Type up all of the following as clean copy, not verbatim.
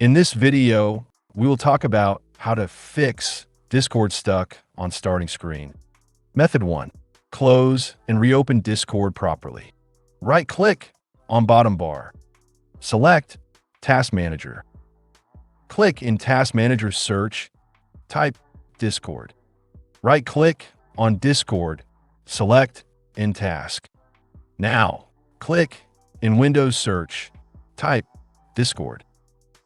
In this video, we will talk about how to fix Discord stuck on starting screen. Method 1. Close and reopen Discord properly. Right-click on bottom bar. Select Task Manager. Click in Task Manager search, type Discord. Right-click on Discord, select in Task. Now, click in Windows search, type Discord.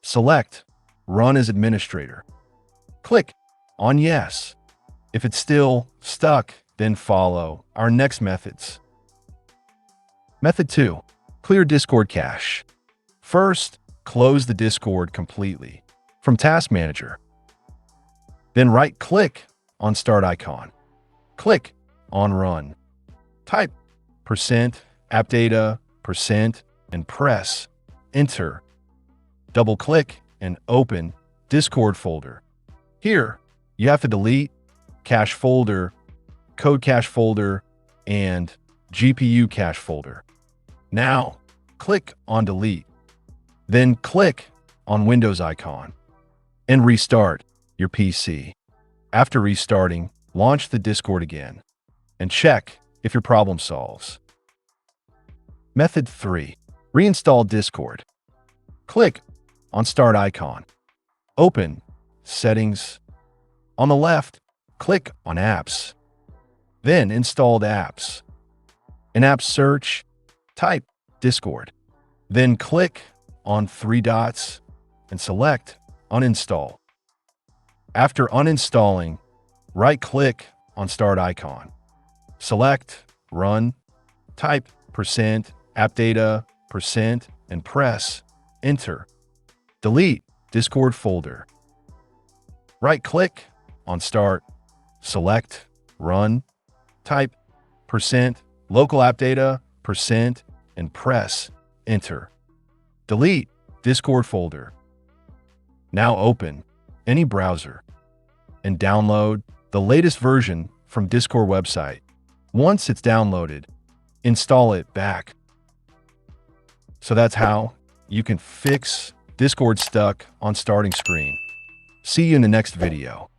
Select Run as Administrator. Click on Yes. If it's still stuck, then follow our next methods. Method 2. Clear Discord cache. First, close the Discord completely from Task Manager. Then right-click on Start icon. Click on Run. Type %appdata % and press Enter. Double-click and open Discord folder. Here, you have to delete cache folder, code cache folder, and GPU cache folder. Now, click on Delete. Then click on Windows icon and restart your PC. After restarting, launch the Discord again and check if your problem solves. Method 3. Reinstall Discord. Click on Start icon. Open Settings. On the left, click on Apps. Then Installed Apps. In App Search, type Discord. Then click on 3 dots and select Uninstall. After uninstalling, right-click on Start icon. Select Run. Type %appdata % and press Enter. Delete Discord folder. Right-click on Start. Select Run. Type %local appdata % and press Enter. Delete Discord folder. Now open any browser and download the latest version from Discord website. Once it's downloaded, install it back. So that's how you can fix Discord stuck on starting screen. See you in the next video.